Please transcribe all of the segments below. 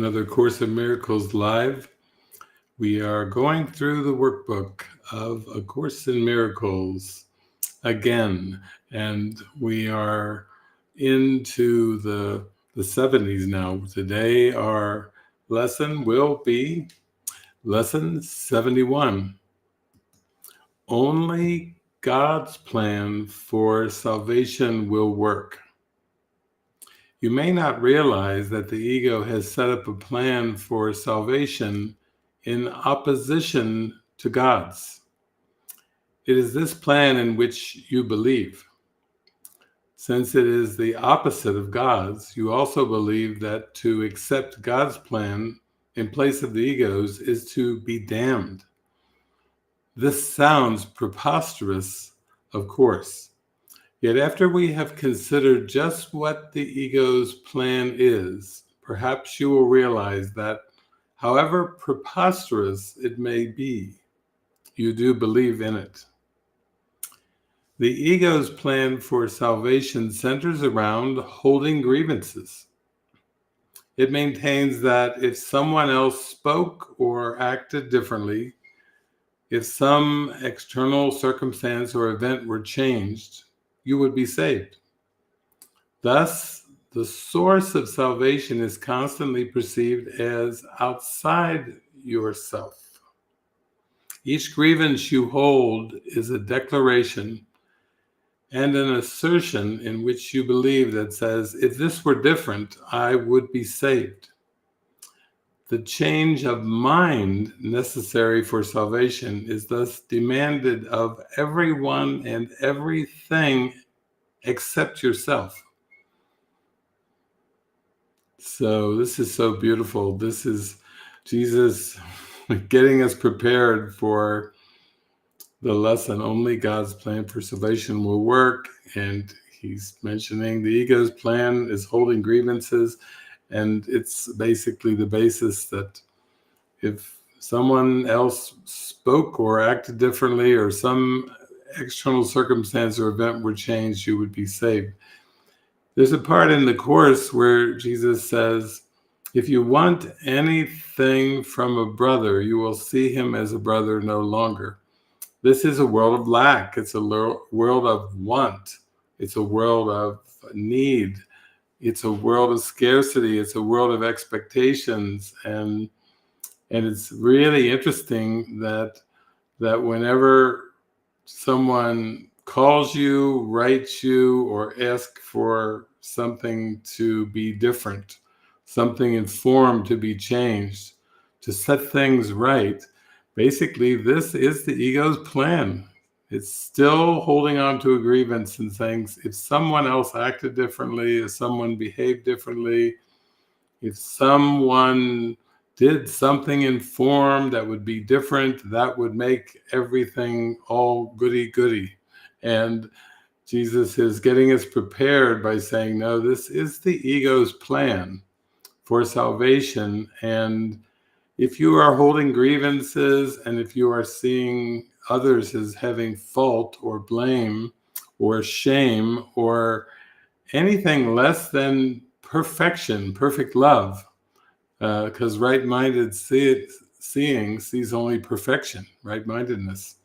another Course in Miracles live. We are going through the workbook of A Course in Miracles again, and we are into the 70s now. Today our lesson will be Lesson 71. Only God's plan for salvation will work. You may not realize that the ego has set up a plan for salvation in opposition to God's. It is this plan in which you believe. Since it is the opposite of God's, you also believe that to accept God's plan in place of the ego's is to be damned. This sounds preposterous, of course. Yet after we have considered just what the ego's plan is, perhaps you will realize that however preposterous it may be, you do believe in it. The ego's plan for salvation centers around holding grievances. It maintains that if someone else spoke or acted differently, if some external circumstance or event were changed, you would be saved. Thus, the source of salvation is constantly perceived as outside yourself. Each grievance you hold is a declaration and an assertion in which you believe that says, if this were different, I would be saved. The change of mind necessary for salvation is thus demanded of everyone and everything except yourself. So this is so beautiful. This is Jesus getting us prepared for the lesson. Only God's plan for salvation will work. And he's mentioning the ego's plan is holding grievances. And it's basically the basis that if someone else spoke or acted differently or some external circumstance or event were changed, you would be saved. There's a part in the Course where Jesus says, if you want anything from a brother, you will see him as a brother no longer. This is a world of lack. It's a world of want. It's a world of need. It's a world of scarcity. It's a world of expectations. And it's really interesting that whenever someone calls you, writes you, or asks for something to be different, something in form to be changed, to set things right, basically this is the ego's plan. It's still holding on to a grievance and saying, if someone else acted differently, if someone behaved differently, if someone did something in form that would be different, that would make everything all goody-goody. And Jesus is getting us prepared by saying, no, this is the ego's plan for salvation. And if you are holding grievances and if you are seeing others as having fault or blame or shame or anything less than perfection, perfect love, because right-minded seeing sees only perfection, right-mindedness.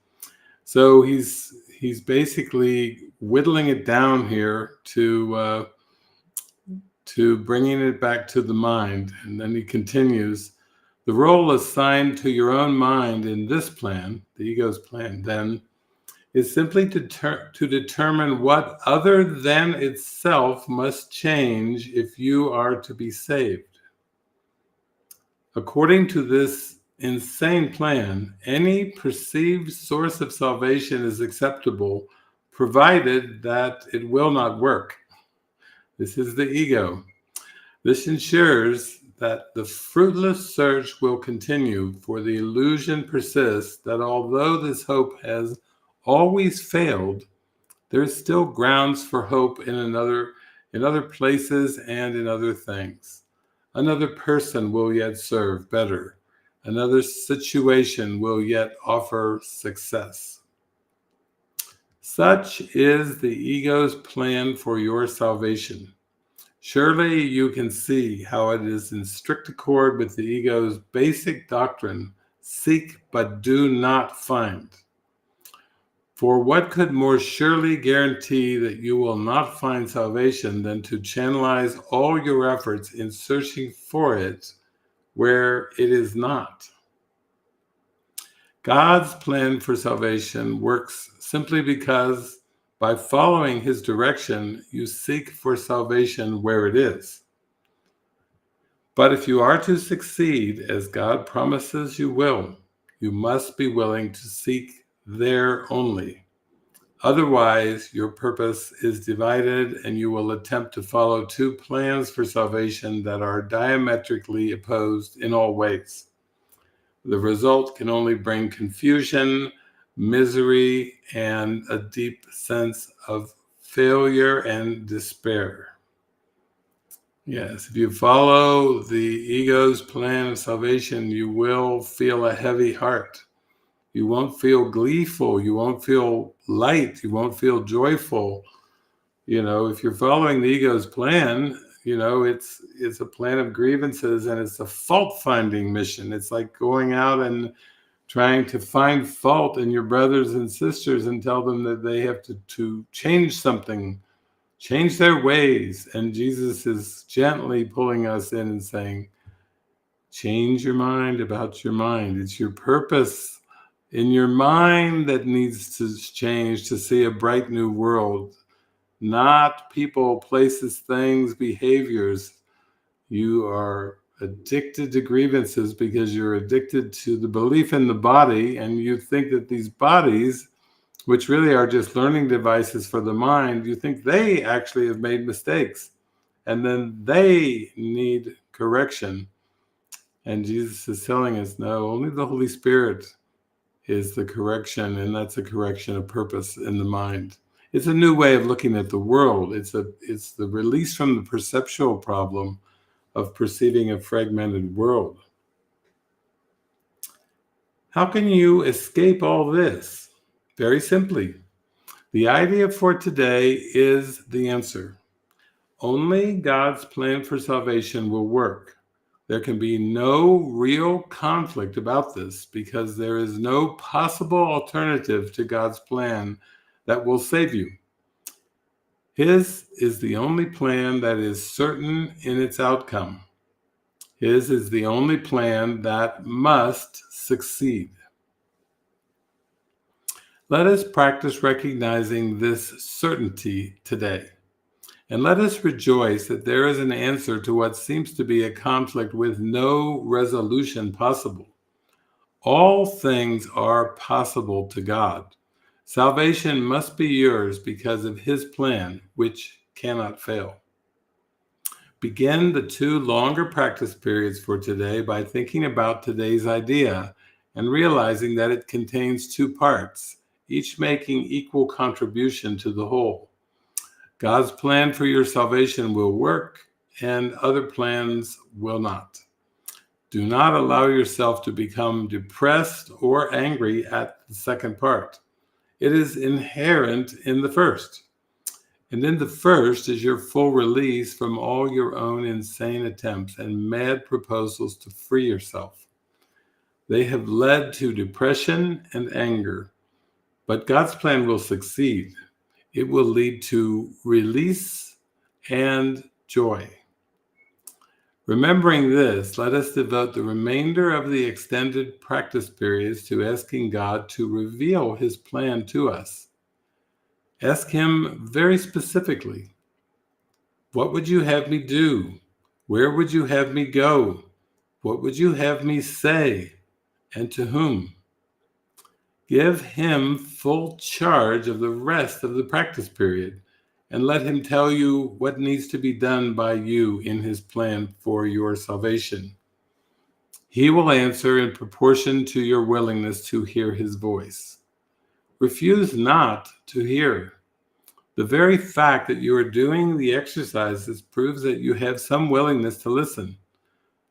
So he's basically whittling it down here to bringing it back to the mind. And then he continues, the role assigned to your own mind in this plan, the ego's plan, then, is simply to determine what other than itself must change if you are to be saved. According to this insane plan, any perceived source of salvation is acceptable, provided that it will not work. This is the ego. This ensures that the fruitless search will continue, for the illusion persists that although this hope has always failed, there is still grounds for hope in other places and in other things. Another person will yet serve better. Another situation will yet offer success. Such is the ego's plan for your salvation. Surely you can see how it is in strict accord with the ego's basic doctrine: seek but do not find. For what could more surely guarantee that you will not find salvation than to channelize all your efforts in searching for it where it is not? God's plan for salvation works simply because by following his direction, you seek for salvation where it is. But if you are to succeed, as God promises you will, you must be willing to seek there only. Otherwise, your purpose is divided and you will attempt to follow two plans for salvation that are diametrically opposed in all ways. The result can only bring confusion, misery, and a deep sense of failure and despair. Yes, if you follow the ego's plan of salvation, you will feel a heavy heart. You won't feel gleeful. You won't feel light. You won't feel joyful. If you're following the ego's plan, it's a plan of grievances and it's a fault-finding mission. It's like going out and trying to find fault in your brothers and sisters and tell them that they have to change something, change their ways. And Jesus is gently pulling us in and saying, change your mind about your mind. It's your purpose in your mind that needs to change to see a bright new world, not people, places, things, behaviors. You are addicted to grievances because you're addicted to the belief in the body, and you think that these bodies, which really are just learning devices for the mind, you think they actually have made mistakes, and then they need correction. And Jesus is telling us, no, only the Holy Spirit is the correction, and that's a correction of purpose in the mind. It's a new way of looking at the world. It's the release from the perceptual problem of perceiving a fragmented world. How can you escape all this? Very simply, the idea for today is the answer. Only God's plan for salvation will work. There can be no real conflict about this because there is no possible alternative to God's plan that will save you. His is the only plan that is certain in its outcome. His is the only plan that must succeed. Let us practice recognizing this certainty today. And let us rejoice that there is an answer to what seems to be a conflict with no resolution possible. All things are possible to God. Salvation must be yours because of his plan, which cannot fail. Begin the 2 longer practice periods for today by thinking about today's idea and realizing that it contains 2 parts, each making equal contribution to the whole. God's plan for your salvation will work, and other plans will not. Do not allow yourself to become depressed or angry at the second part. It is inherent in the first. And in the first is your full release from all your own insane attempts and mad proposals to free yourself. They have led to depression and anger, but God's plan will succeed. It will lead to release and joy. Remembering this, let us devote the remainder of the extended practice periods to asking God to reveal his plan to us. Ask him very specifically, what would you have me do? Where would you have me go? What would you have me say? And to whom? Give him full charge of the rest of the practice period, and let him tell you what needs to be done by you in his plan for your salvation. He will answer in proportion to your willingness to hear his voice. Refuse not to hear. The very fact that you are doing the exercises proves that you have some willingness to listen.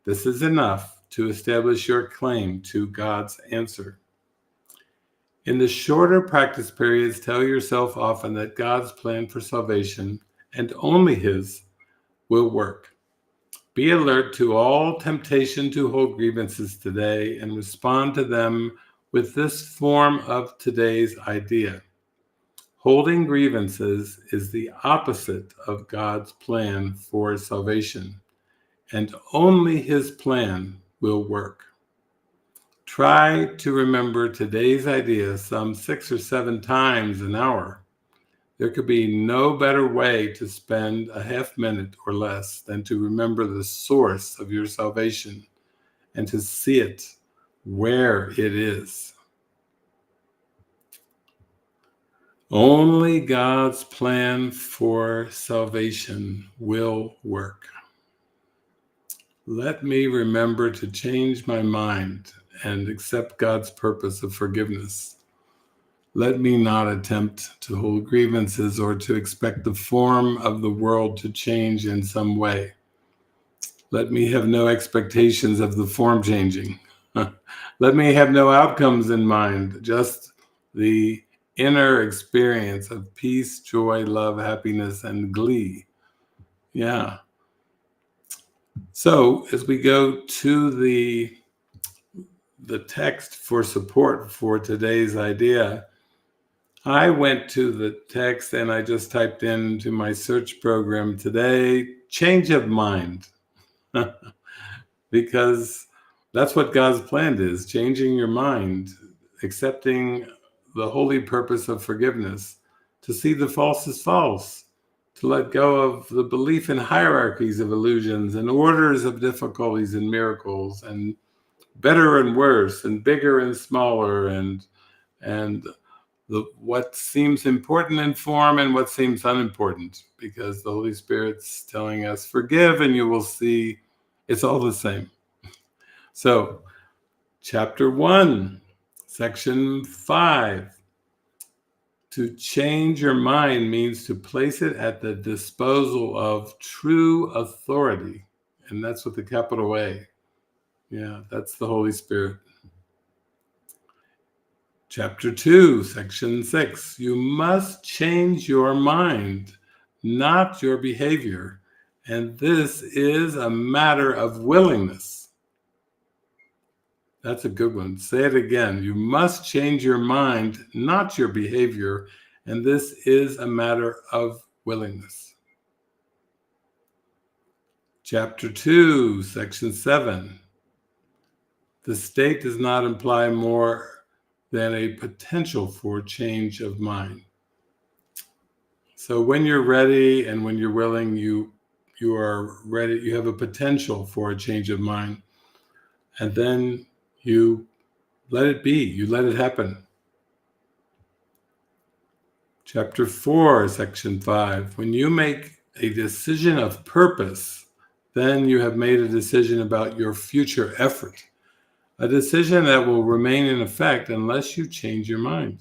This is enough to establish your claim to God's answer. In the shorter practice periods, tell yourself often that God's plan for salvation, and only his, will work. Be alert to all temptation to hold grievances today and respond to them with this form of today's idea. Holding grievances is the opposite of God's plan for salvation, and only His plan will work. Try to remember today's idea some 6 or 7 times an hour. There could be no better way to spend a half minute or less than to remember the source of your salvation and to see it where it is. Only God's plan for salvation will work. Let me remember to change my mind and accept God's purpose of forgiveness. Let me not attempt to hold grievances or to expect the form of the world to change in some way. Let me have no expectations of the form changing. Let me have no outcomes in mind, just the inner experience of peace, joy, love, happiness, and glee. Yeah. So as we go to the text for support for today's idea, I went to the text and I just typed into my search program today, change of mind, because that's what God's plan is, changing your mind, accepting the holy purpose of forgiveness, to see the false as false, to let go of the belief in hierarchies of illusions and orders of difficulties and miracles and better and worse and bigger and smaller and what seems important in form and what seems unimportant, because the Holy Spirit's telling us, forgive and you will see it's all the same. So, chapter 1, section 5. To change your mind means to place it at the disposal of true authority. And that's with the capital A. Yeah, that's the Holy Spirit. Chapter 2, section 6. You must change your mind, not your behavior. And this is a matter of willingness. That's a good one. Say it again. You must change your mind, not your behavior. And this is a matter of willingness. Chapter 2, section 7. The state does not imply more than a potential for change of mind. So when you're ready and when you're willing, you are ready, you have a potential for a change of mind. And then you let it be, you let it happen. Chapter 4, section 5. When you make a decision of purpose, then you have made a decision about your future effort. A decision that will remain in effect unless you change your mind.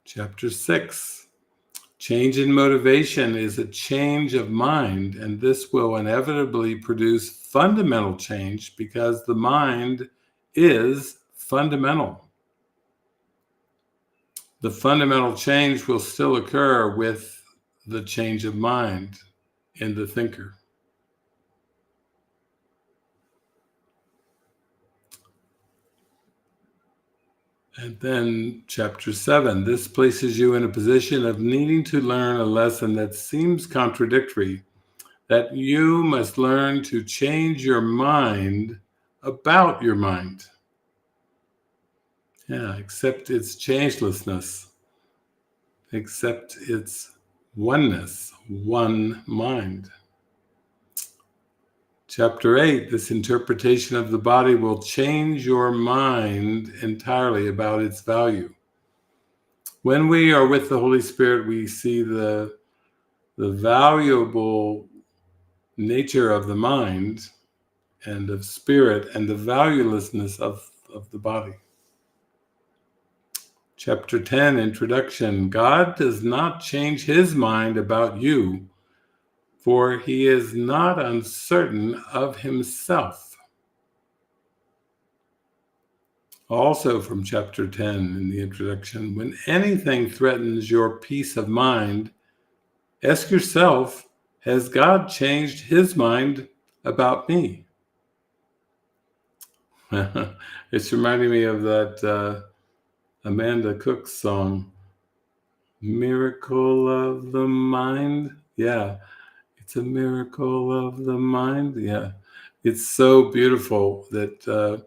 Chapter 6. Change in motivation is a change of mind, and this will inevitably produce fundamental change because the mind is fundamental. The fundamental change will still occur with the change of mind in the thinker. And then chapter 7, this places you in a position of needing to learn a lesson that seems contradictory, that you must learn to change your mind about your mind. Yeah, accept its changelessness, accept its oneness, one mind. Chapter 8, this interpretation of the body will change your mind entirely about its value. When we are with the Holy Spirit, we see the valuable nature of the mind and of spirit and the valuelessness of the body. Chapter 10, introduction. God does not change his mind about you, for he is not uncertain of himself. Also from chapter 10 in the introduction, when anything threatens your peace of mind, ask yourself, Has God changed his mind about me? It's reminding me of that Amanda Cook song, Miracle of the Mind. Yeah, it's a miracle of the mind. Yeah, it's so beautiful that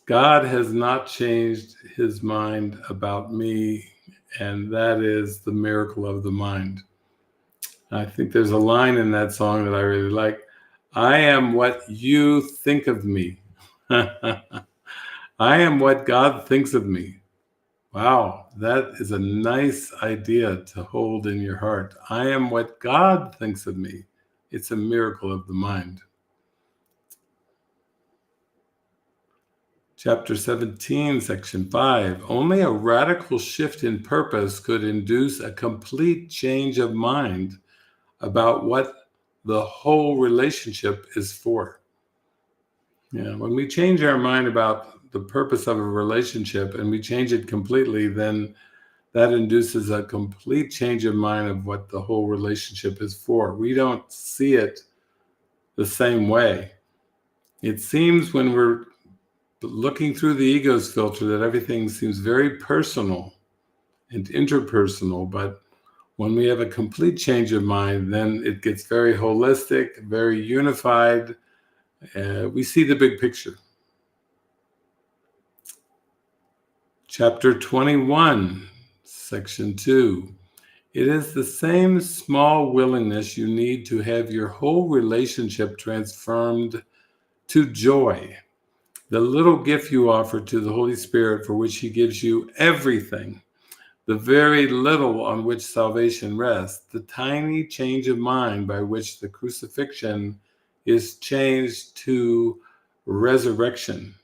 God has not changed his mind about me, and that is the miracle of the mind. I think there's a line in that song that I really like. I am what you think of me. I am what God thinks of me. Wow, that is a nice idea to hold in your heart. I am what God thinks of me. It's a miracle of the mind. Chapter 17, Section 5. Only a radical shift in purpose could induce a complete change of mind about what the whole relationship is for. Yeah, when we change our mind about the purpose of a relationship and we change it completely, then that induces a complete change of mind of what the whole relationship is for. We don't see it the same way. It seems when we're looking through the ego's filter that everything seems very personal and interpersonal, but when we have a complete change of mind, then it gets very holistic, very unified. We see the big picture. Chapter 21, Section 2. It is the same small willingness you need to have your whole relationship transformed to joy. The little gift you offer to the Holy Spirit for which he gives you everything. The very little on which salvation rests. The tiny change of mind by which the crucifixion is changed to resurrection.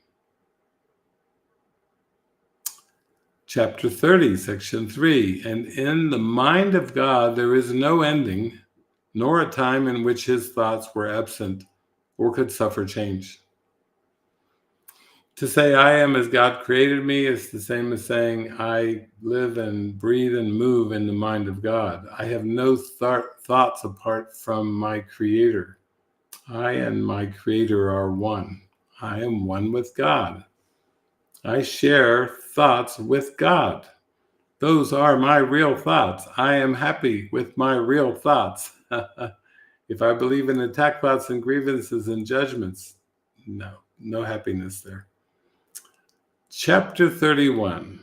Chapter 30, Section 3. And in the mind of God there is no ending, nor a time in which his thoughts were absent or could suffer change. To say I am as God created me is the same as saying I live and breathe and move in the mind of God. I have no thoughts apart from my Creator. I and my Creator are one. I am one with God. I share thoughts with God. Those are my real thoughts. I am happy with my real thoughts. If I believe in attack thoughts and grievances and judgments, no happiness there. Chapter 31,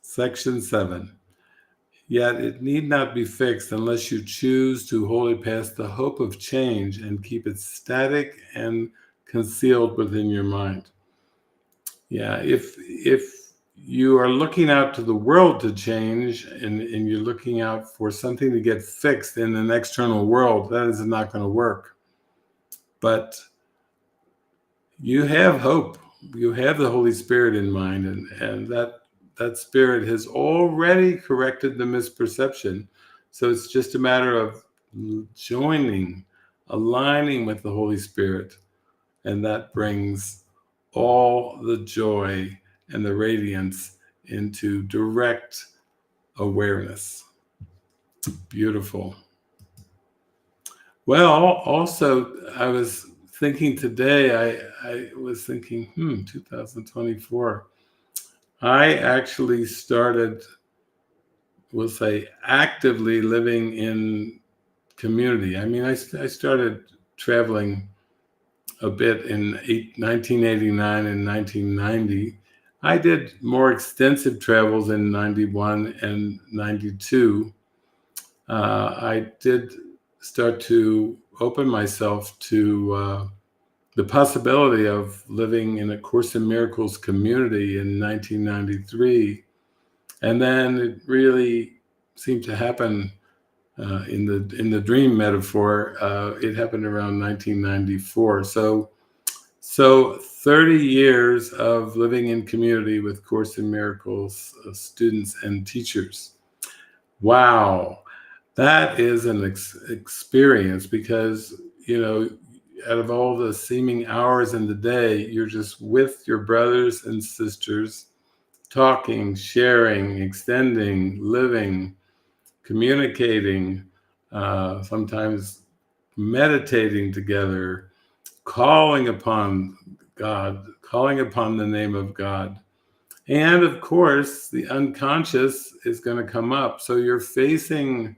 Section 7. Yet it need not be fixed unless you choose to hold it past the hope of change and keep it static and concealed within your mind. Yeah, if you are looking out to the world to change and you're looking out for something to get fixed in an external world, that is not going to work. But you have hope. You have the Holy Spirit in mind, and that Spirit has already corrected the misperception. So it's just a matter of joining, aligning with the Holy Spirit, and that brings all the joy and the radiance into direct awareness. Beautiful. Well, also, I was thinking today, I was thinking, 2024. I actually started, we'll say, actively living in community. I mean, I started traveling a bit in 1989 and 1990. I did more extensive travels in 91 and 92. I did start to open myself to the possibility of living in a Course in Miracles community in 1993. And then it really seemed to happen in the dream metaphor. It happened around 1994. So 30 years of living in community with Course in Miracles students and teachers. Wow, that is an experience because, out of all the seeming hours in the day, you're just with your brothers and sisters, talking, sharing, extending, living, communicating, sometimes meditating together, calling upon God, calling upon the name of God. And of course, the unconscious is going to come up. So you're facing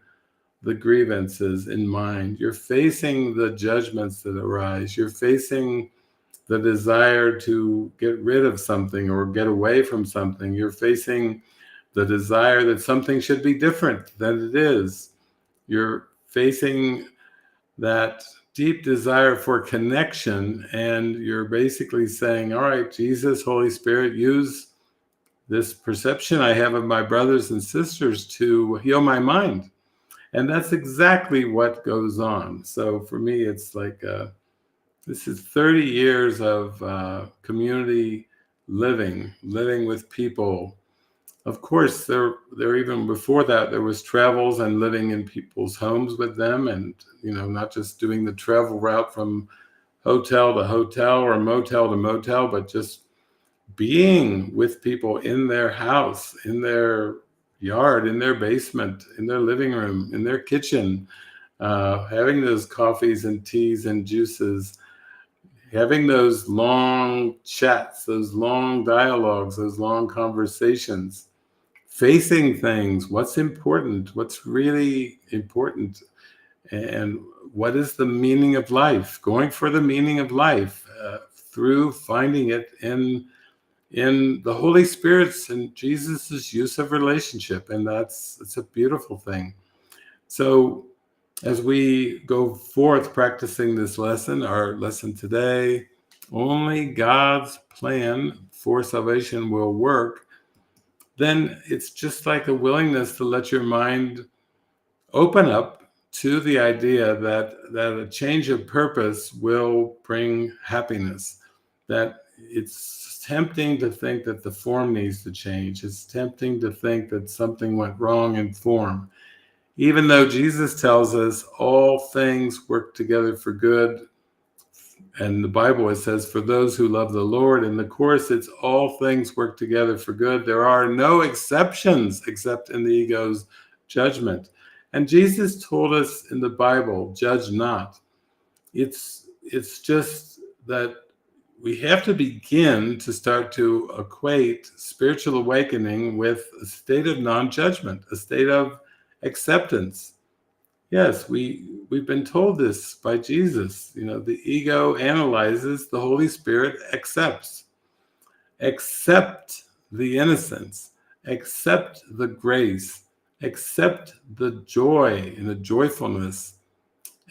the grievances in mind. You're facing the judgments that arise. You're facing the desire to get rid of something or get away from something. You're facing the desire that something should be different than it is. You're facing that deep desire for connection, and you're basically saying, all right, Jesus, Holy Spirit, use this perception I have of my brothers and sisters to heal my mind. And that's exactly what goes on. So for me, it's like this is 30 years of community living with people. Of course, there even before that, there was travels and living in people's homes with them, and not just doing the travel route from hotel to hotel or motel to motel, but just being with people in their house, in their yard, in their basement, in their living room, in their kitchen, having those coffees and teas and juices, having those long chats, those long dialogues, those long conversations, facing things, what's important, what's really important, and what is the meaning of life, going for the meaning of life through finding it in the Holy Spirit's and Jesus's use of relationship. And it's a beautiful thing. So as we go forth practicing this lesson, our lesson today, only God's plan for salvation will work, then it's just like a willingness to let your mind open up to the idea that a change of purpose will bring happiness, that it's tempting to think that the form needs to change. It's tempting to think that something went wrong in form. Even though Jesus tells us all things work together for good, and the Bible, it says, for those who love the Lord. In the Course, it's all things work together for good. There are no exceptions except in the ego's judgment. And Jesus told us in the Bible, judge not. It's just that we have to begin to start to equate spiritual awakening with a state of non-judgment, a state of acceptance. Yes, we've been told this by Jesus. The ego analyzes, the Holy Spirit accepts. Accept the innocence, accept the grace, accept the joy and the joyfulness,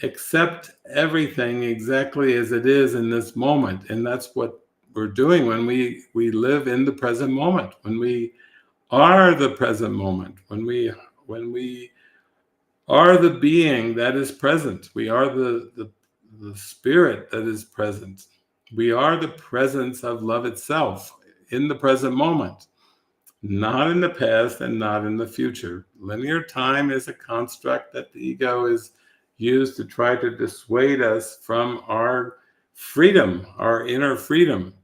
accept everything exactly as it is in this moment. And that's what we're doing when we live in the present moment, when we are the present moment, when we are the being that is present. We are the spirit that is present. We are the presence of love itself in the present moment, not in the past and not in the future. Linear time is a construct that the ego is used to try to dissuade us from our freedom, our inner freedom.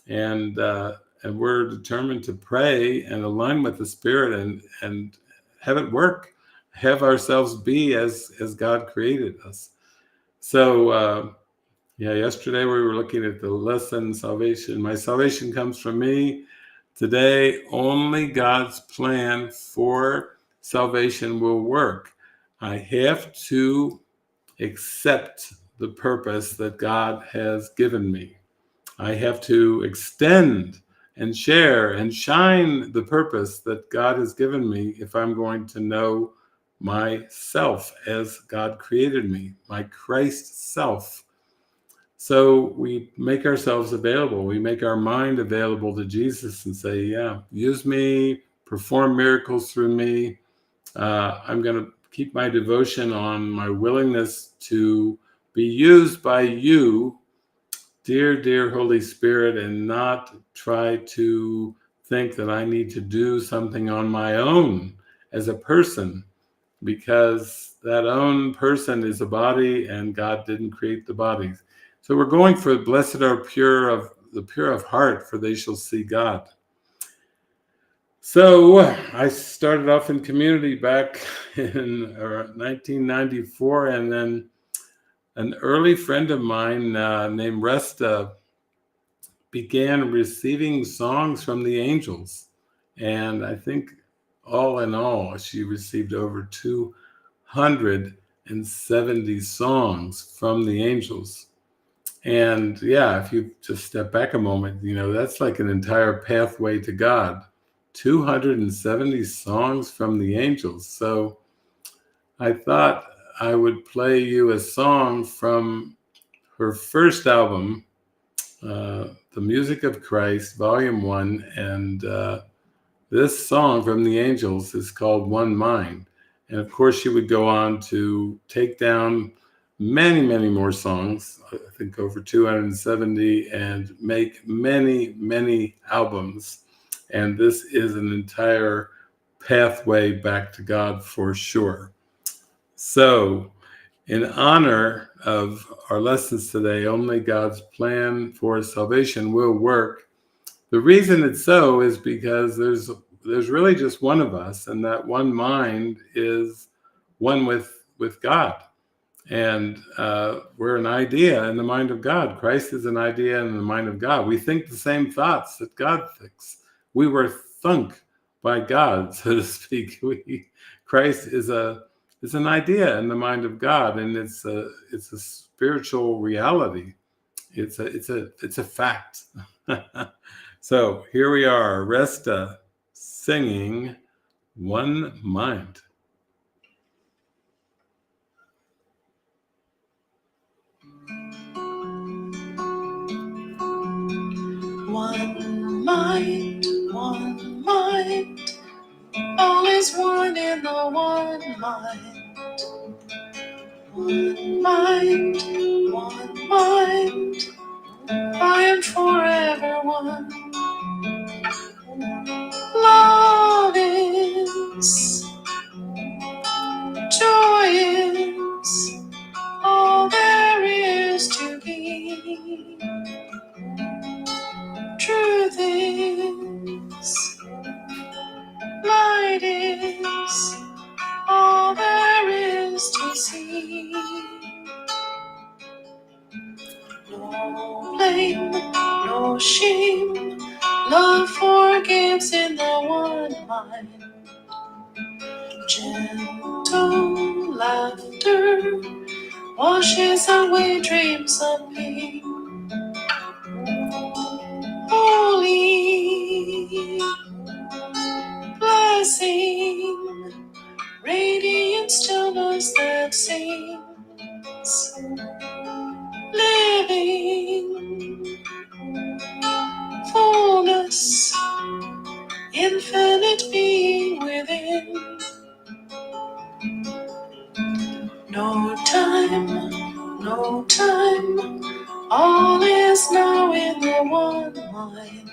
And we're determined to pray and align with the Spirit and have it work, have ourselves be as God created us. So, yesterday we were looking at the lesson, salvation. My salvation comes from me. Today, only God's plan for salvation will work. I have to accept the purpose that God has given me. I have to extend and share and shine the purpose that God has given me if I'm going to know myself as God created me, my Christ self. So we make ourselves available. We make our mind available to Jesus and say, yeah, use me, perform miracles through me. I'm going to keep my devotion on my willingness to be used by you, dear Holy Spirit, and not try to think that I need to do something on my own as a person, because that own person is a body and God didn't create the bodies. So we're going for blessed are the pure of heart, for they shall see God. So I started off in community back in 1994, and then an early friend of mine named Resta began receiving songs from the angels. And I think all in all, she received over 270 songs from the angels. And yeah, if you just step back a moment, that's like an entire pathway to God. 270 songs from the angels. So I thought I would play you a song from her first album, The Music of Christ, Volume 1. And this song from the angels is called One Mind. And of course, she would go on to take down many, many more songs, I think over 270, and make many, many albums. And this is an entire pathway back to God for sure. So, in honor of our lessons today, only God's plan for salvation will work. The reason it's so is because there's really just one of us, and that one mind is one with God. And we're an idea in the mind of God. Christ is an idea in the mind of God. We think the same thoughts that God thinks. We were thunk by God, so to speak. Christ is an idea in the mind of God, and it's a spiritual reality. It's a fact. So here we are, Resta singing One Mind. One mind, all is one in the one mind. One mind, I am forever one. Love is, joy is, all there is to be. Truth is, light is, all there is to see. No blame, no shame, love forgives in the one mind. Gentle laughter washes away dreams of pain. Holy blessing, radiant stillness that sings. Living fullness, infinite being within. No time, all is now in the one mind.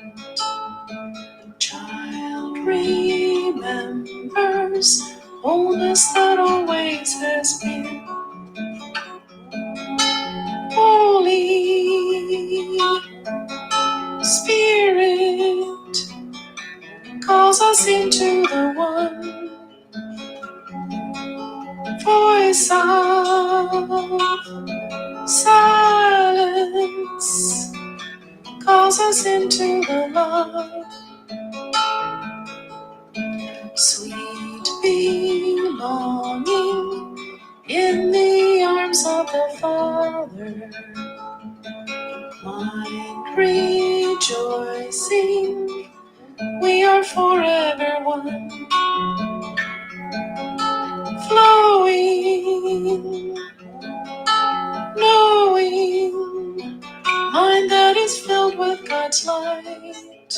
Child remembers wholeness that always has been. Holy Spirit calls us into the one. Voice of silence calls us into the love. Sweet belonging in the arms of the Father. Mind rejoicing, we are forever one. Flowing, knowing, mind that is filled with God's light.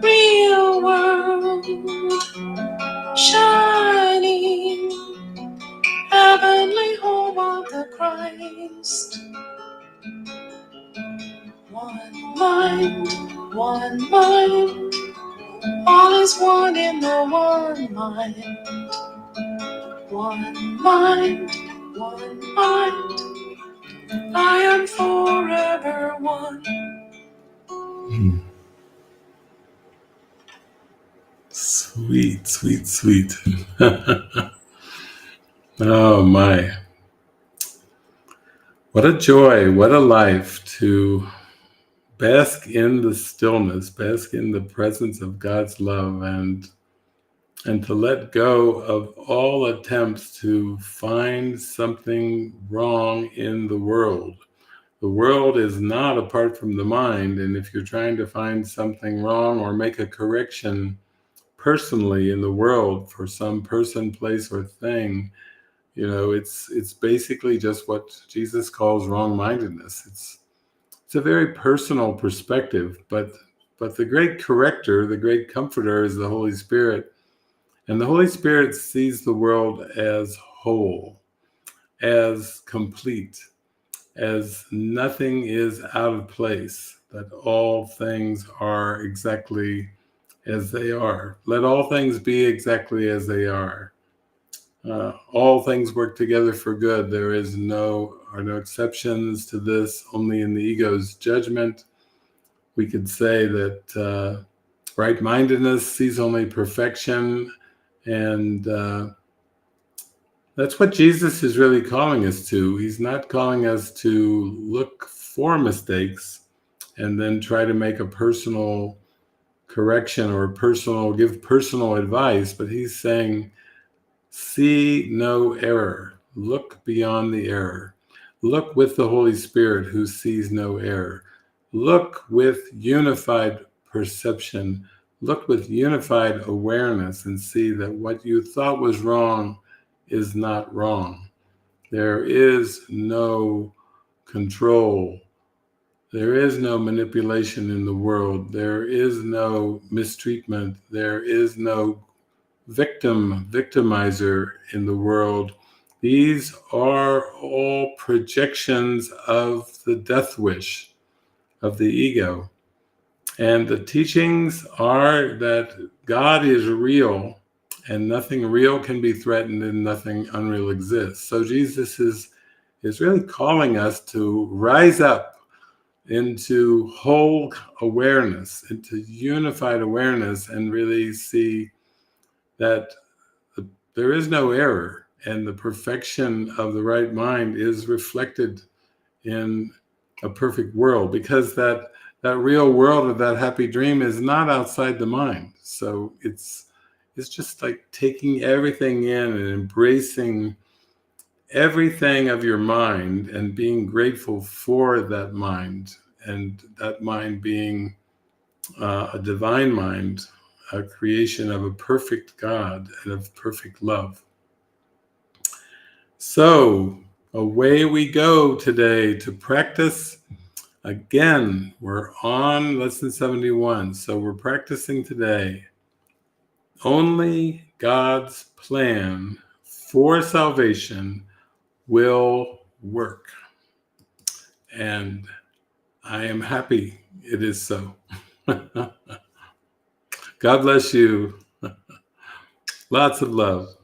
Real world, shining, heavenly home of the Christ. One mind, all is one in the one mind. One mind, I am forever one. sweet, sweet, sweet. Oh my. What a joy, what a life to bask in the stillness, bask in the presence of God's love, and to let go of all attempts to find something wrong in the world. The world is not apart from the mind, and if you're trying to find something wrong or make a correction personally in the world for some person, place, or thing, it's basically just what Jesus calls wrong-mindedness. It's a very personal perspective, but the great corrector, the great comforter is the Holy Spirit. And the Holy Spirit sees the world as whole, as complete, as nothing is out of place, that all things are exactly as they are. Let all things be exactly as they are. All things work together for good. There are no exceptions to this. Only in the ego's judgment, we could say that right-mindedness sees only perfection, and that's what Jesus is really calling us to. He's not calling us to look for mistakes and then try to make a personal correction or give personal advice, but he's saying, see no error. Look beyond the error. Look with the Holy Spirit who sees no error. Look with unified perception. Look with unified awareness and see that what you thought was wrong is not wrong. There is no control. There is no manipulation in the world. There is no mistreatment. There is no victimizer in the world. These are all projections of the death wish of the ego. And the teachings are that God is real and nothing real can be threatened and nothing unreal exists. So Jesus is really calling us to rise up into whole awareness, into unified awareness, and really see that there is no error, and the perfection of the right mind is reflected in a perfect world, because that real world of that happy dream is not outside the mind. So it's just like taking everything in and embracing everything of your mind and being grateful for that mind, and that mind being a divine mind, a creation of a perfect God and of perfect love. So away we go today to practice. Again, we're on lesson 71. So we're practicing today. Only God's plan for salvation will work. And I am happy it is so. God bless you. Lots of love.